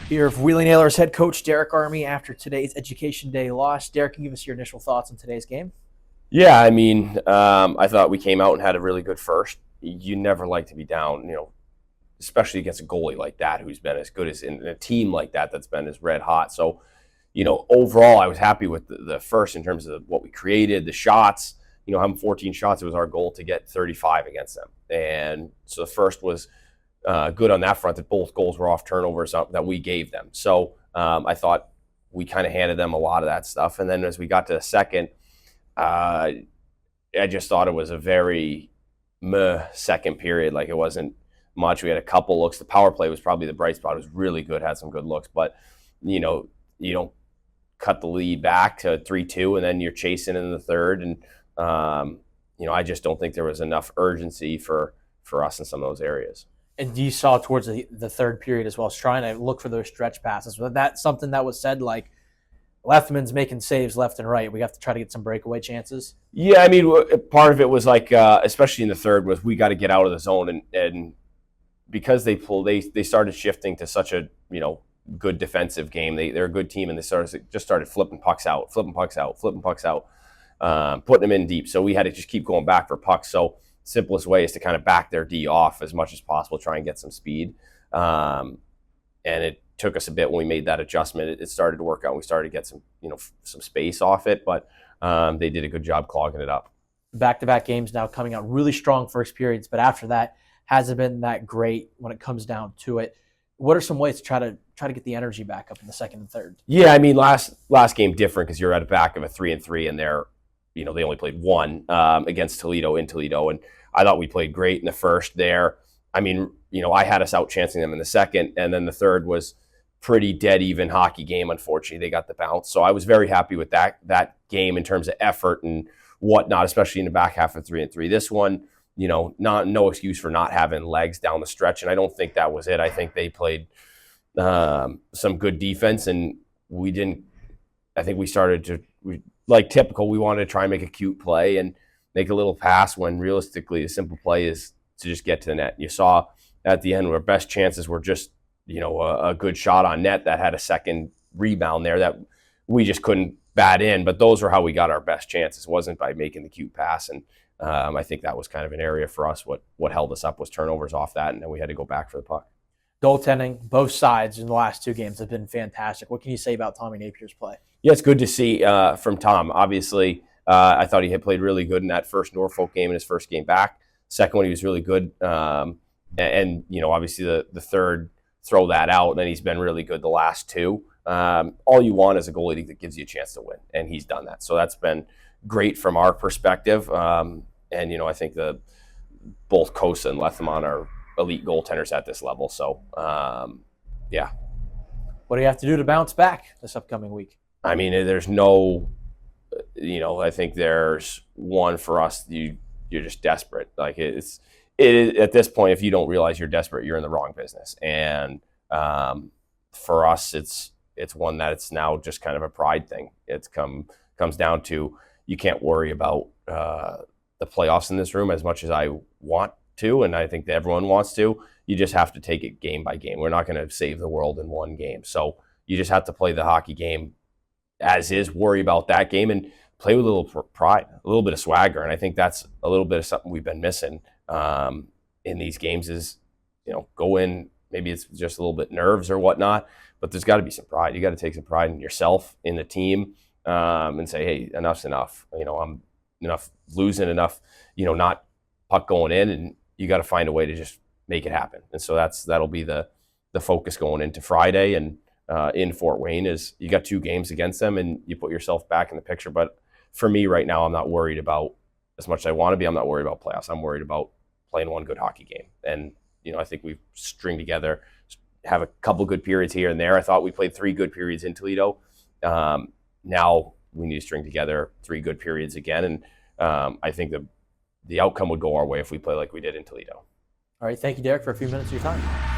Here of Wheeling Nailers head coach Derek Army after today's Education Day loss. Derek, can you give us your initial thoughts on today's game? Yeah, I mean, I thought we came out and had a really good first. You never like to be down, especially against a goalie like that who's been as good as in a team like that that's been as red hot. So, overall, I was happy with the first in terms of what we created, the shots. Having 14 shots, it was our goal to get 35 against them. And so the first was good on that front, that both goals were off turnovers that we gave them. So I thought we kind of handed them a lot of that stuff. And then as we got to the second, I just thought it was a very meh second period. Like, it wasn't much. We had a couple looks. The power play was probably the bright spot. It was really good, had some good looks. But, you don't cut the lead back to 3-2, and then you're chasing in the third. And, I just don't think there was enough urgency for us in some of those areas. And you saw towards the third period as well, as trying to look for those stretch passes. Was that something that was said, like, Lefman's making saves left and right, we have to try to get some breakaway chances? Yeah, I mean, part of it was like, especially in the third, was we got to get out of the zone, and because they started shifting to such a good defensive game. They're a good team, and they started flipping pucks out, putting them in deep. So we had to just keep going back for pucks. So simplest way is to kind of back their D off as much as possible, try and get some speed. And it took us a bit when we made that adjustment. It started to work out. We started to get some space off it, but they did a good job clogging it up. Back-to-back games now coming out really strong first periods, but after that hasn't been that great when it comes down to it. What are some ways to try to get the energy back up in the second and third? Yeah, I mean, last game different because you're at the back of a 3-3, and they only played one against Toledo in Toledo, and I thought we played great in the first there. I mean, I had us out chancing them in the second, and then the third was pretty dead even hockey game. Unfortunately, they got the bounce. So I was very happy with that game in terms of effort and whatnot, especially in the back half of 3-3. This one, no excuse for not having legs down the stretch, and I don't think that was it. I think they played some good defense, and we didn't. I think like typical, we wanted to try and make a cute play and make a little pass when realistically the simple play is to just get to the net. You saw at the end our best chances were just a good shot on net that had a second rebound there that we just couldn't bat in. But those are how we got our best chances. It wasn't by making the cute pass. And I think that was kind of an area for us. What held us up was turnovers off that, and then we had to go back for the puck. Goaltending, both sides in the last two games have been fantastic. What can you say about Tommy Napier's play? Yeah, it's good to see from Tom. Obviously, I thought he had played really good in that first Norfolk game in his first game back. Second one, he was really good. And obviously the third, throw that out, and then he's been really good the last two. All you want is a goalie that gives you a chance to win, and he's done that. So that's been great from our perspective. And I think both Kosa and Lethemon are elite goaltenders at this level. So, yeah. What do you have to do to bounce back this upcoming week? I mean, there's no, I think there's one for us. You're just desperate. Like it is at this point. If you don't realize you're desperate, you're in the wrong business. And for us, it's one that it's now just kind of a pride thing. It's comes down to, you can't worry about the playoffs in this room as much as I want to, and I think that everyone wants to. You just have to take it game by game. We're not going to save the world in one game. So you just have to play the hockey game as is, worry about that game, and play with a little pride, a little bit of swagger. And I think that's a little bit of something we've been missing in these games is, go in, maybe it's just a little bit nerves or whatnot, but there's got to be some pride. You got to take some pride in yourself, in the team, and say, hey, enough's enough. I'm enough losing, enough, not puck going in, and you got to find a way to just make it happen. And so that'll be the focus going into Friday. And in Fort Wayne is you got two games against them, and you put yourself back in the picture. But for me right now, I'm not worried about, as much as I want to be, I'm not worried about playoffs. I'm worried about playing one good hockey game. And, I think we've stringed together, have a couple good periods here and there. I thought we played 3 good periods in Toledo. Now we need to string together 3 good periods again. And I think the outcome would go our way if we play like we did in Toledo. All right. Thank you, Derek, for a few minutes of your time.